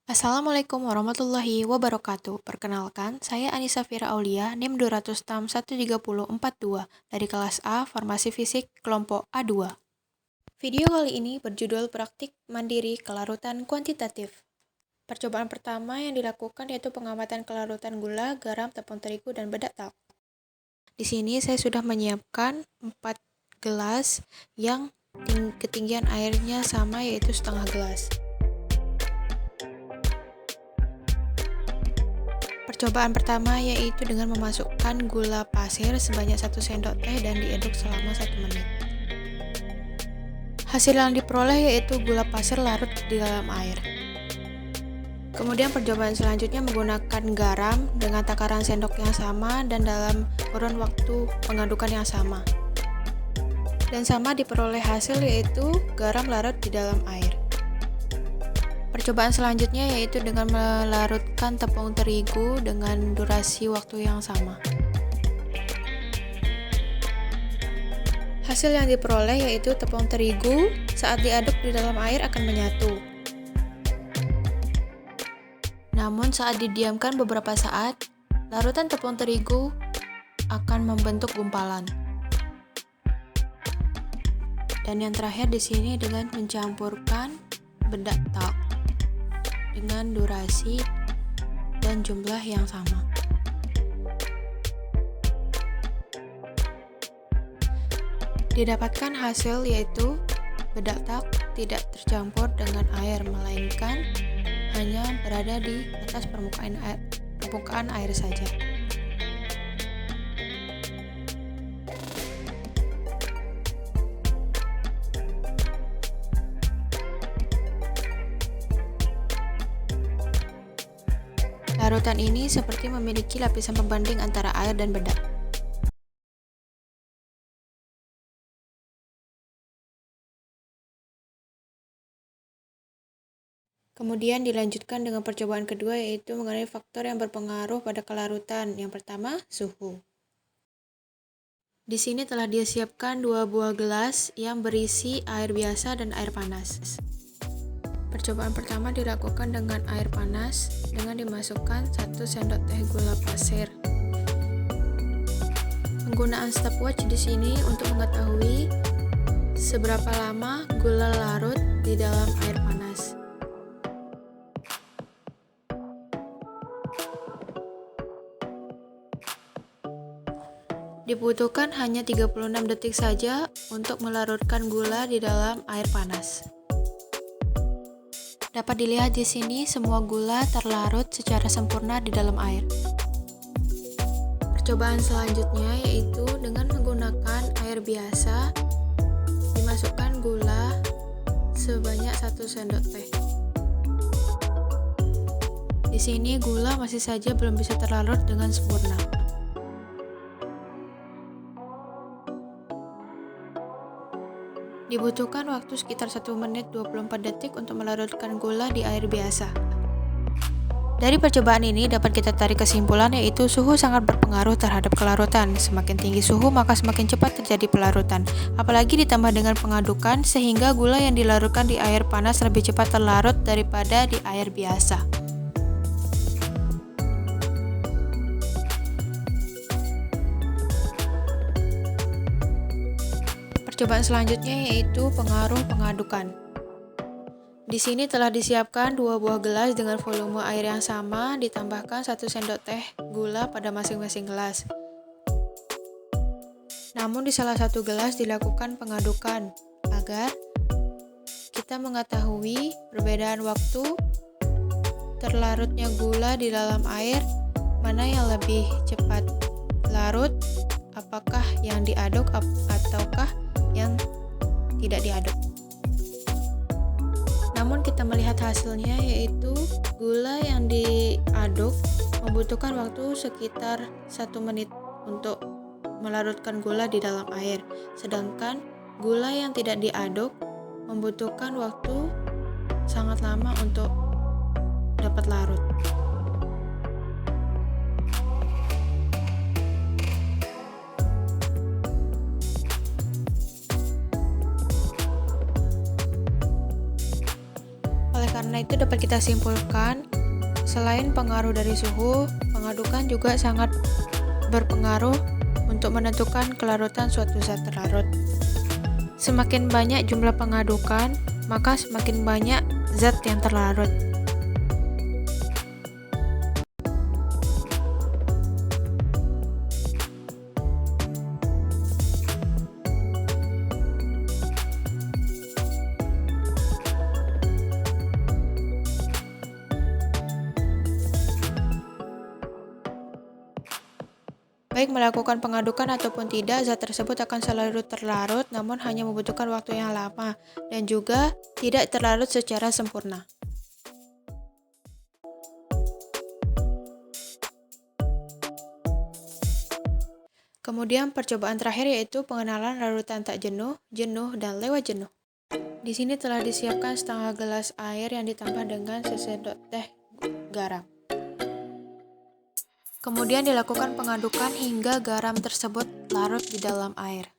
Assalamualaikum warahmatullahi wabarakatuh. Perkenalkan, saya Anissa Fira Aulia, NIM 2061342 dari kelas A Farmasi Fisik kelompok A2. Video kali ini berjudul Praktik Mandiri Kelarutan Kuantitatif. Percobaan pertama yang dilakukan yaitu pengamatan kelarutan gula, garam, tepung terigu, dan bedak talk. Di sini saya sudah menyiapkan 4 gelas yang ketinggian airnya sama yaitu setengah gelas. Percobaan pertama yaitu dengan memasukkan gula pasir sebanyak 1 sendok teh dan diaduk selama 1 menit. Hasil yang diperoleh yaitu gula pasir larut di dalam air. Kemudian percobaan selanjutnya menggunakan garam dengan takaran sendok yang sama dan dalam kurun waktu pengadukan yang sama. Dan sama diperoleh hasil yaitu garam larut di dalam air. Percobaan selanjutnya yaitu dengan melarutkan tepung terigu dengan durasi waktu yang sama. Hasil yang diperoleh yaitu tepung terigu saat diaduk di dalam air akan menyatu. Namun saat didiamkan beberapa saat, larutan tepung terigu akan membentuk gumpalan. Dan yang terakhir di sini dengan mencampurkan bedak talk dengan durasi dan jumlah yang sama. Didapatkan hasil yaitu bedak talk tidak tercampur dengan air melainkan hanya berada di atas permukaan air saja. Larutan ini seperti memiliki lapisan pembanding antara air dan bedak. Kemudian dilanjutkan dengan percobaan kedua yaitu mengenai faktor yang berpengaruh pada kelarutan. Yang pertama, suhu. Di sini telah disiapkan 2 buah gelas yang berisi air biasa dan air panas. Percobaan pertama dilakukan dengan air panas dengan dimasukkan 1 sendok teh gula pasir. Penggunaan stopwatch di sini untuk mengetahui seberapa lama gula larut di dalam air panas. Dibutuhkan hanya 36 detik saja untuk melarutkan gula di dalam air panas. Dapat dilihat di sini semua gula terlarut secara sempurna di dalam air. Percobaan selanjutnya yaitu dengan menggunakan air biasa, dimasukkan gula sebanyak 1 sendok teh. Di sini gula masih saja belum bisa terlarut dengan sempurna. Dibutuhkan waktu sekitar 1 menit 24 detik untuk melarutkan gula di air biasa. Dari percobaan ini dapat kita tarik kesimpulan yaitu suhu sangat berpengaruh terhadap kelarutan. Semakin tinggi suhu maka semakin cepat terjadi pelarutan. Apalagi ditambah dengan pengadukan sehingga gula yang dilarutkan di air panas lebih cepat terlarut daripada di air biasa. Percobaan selanjutnya yaitu pengaruh pengadukan. Di sini telah disiapkan 2 buah gelas dengan volume air yang sama, ditambahkan 1 sendok teh gula pada masing-masing gelas. Namun di salah satu gelas dilakukan pengadukan agar kita mengetahui perbedaan waktu terlarutnya gula di dalam air, mana yang lebih cepat larut, apakah yang diaduk ataukah yang tidak diaduk. Namun kita melihat hasilnya yaitu gula yang diaduk membutuhkan waktu sekitar 1 menit untuk melarutkan gula di dalam air, sedangkan gula yang tidak diaduk membutuhkan waktu sangat lama untuk dapat larut. Karena karena itu dapat kita simpulkan, selain pengaruh dari suhu, pengadukan juga sangat berpengaruh untuk menentukan kelarutan suatu zat terlarut. Semakin banyak jumlah pengadukan, maka semakin banyak zat yang terlarut. Baik melakukan pengadukan ataupun tidak, zat tersebut akan selalu terlarut, namun hanya membutuhkan waktu yang lama dan juga tidak terlarut secara sempurna. Kemudian percobaan terakhir yaitu pengenalan larutan tak jenuh, jenuh, dan lewat jenuh. Di sini telah disiapkan setengah gelas air yang ditambah dengan sesendok teh garam. Kemudian dilakukan pengadukan hingga garam tersebut larut di dalam air.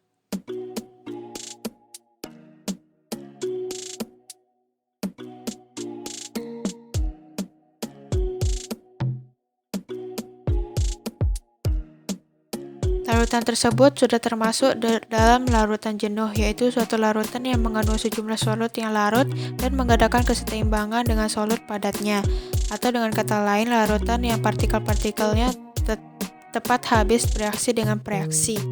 Larutan tersebut sudah termasuk dalam larutan jenuh, yaitu suatu larutan yang mengandung sejumlah solut yang larut dan mengadakan keseimbangan dengan solut padatnya. Atau dengan kata lain, larutan yang partikel-partikelnya tepat habis bereaksi dengan reaksi.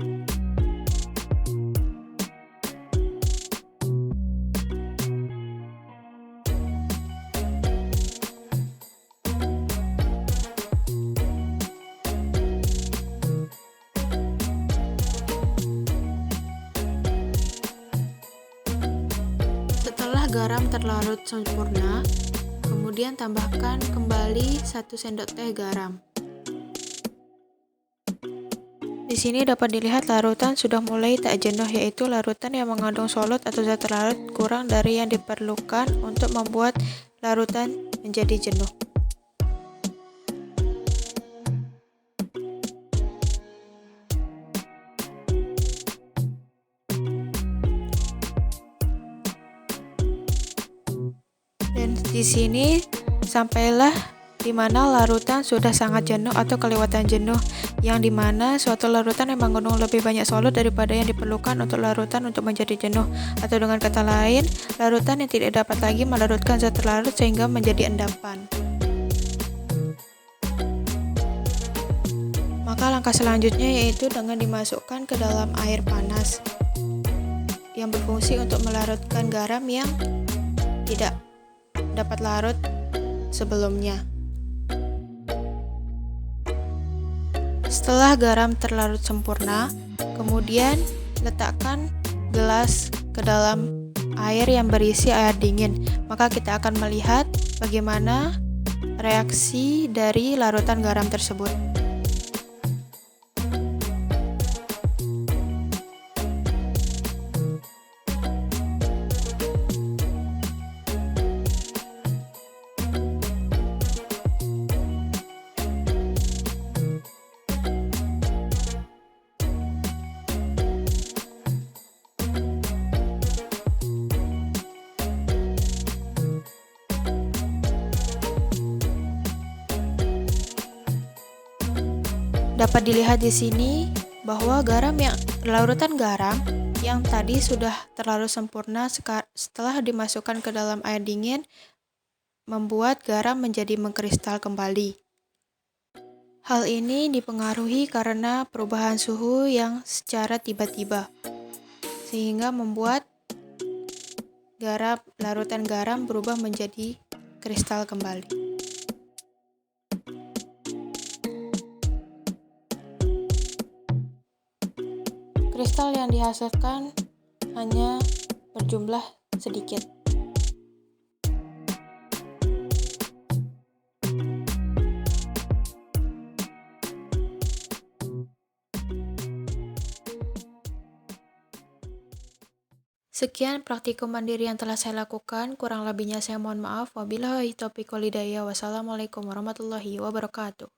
Setelah garam terlarut sempurna, kemudian tambahkan kembali 1 sendok teh garam. Di sini dapat dilihat larutan sudah mulai tak jenuh, yaitu larutan yang mengandung solut atau zat terlarut kurang dari yang diperlukan untuk membuat larutan menjadi jenuh. Dan di sini sampailah di mana larutan sudah sangat jenuh atau kelewatan jenuh, yang dimana suatu larutan yang mengandung lebih banyak solut daripada yang diperlukan untuk larutan untuk menjadi jenuh, atau dengan kata lain, larutan yang tidak dapat lagi melarutkan zat terlarut sehingga menjadi endapan. Maka langkah selanjutnya yaitu dengan dimasukkan ke dalam air panas yang berfungsi untuk melarutkan garam yang tidak dapat larut sebelumnya. Setelah garam terlarut sempurna, kemudian letakkan gelas ke dalam air yang berisi air dingin. Maka kita akan melihat bagaimana reaksi dari larutan garam tersebut. Dapat dilihat di sini bahwa larutan garam yang tadi sudah terlarut sempurna setelah dimasukkan ke dalam air dingin membuat garam menjadi mengkristal kembali. Hal ini dipengaruhi karena perubahan suhu yang secara tiba-tiba, sehingga membuat larutan garam berubah menjadi kristal kembali. Kristal yang dihasilkan hanya berjumlah sedikit. Sekian praktikum mandiri yang telah saya lakukan, kurang lebihnya saya mohon maaf. Wabillahi taufiq wal hidayah. Wassalamualaikum warahmatullahi wabarakatuh.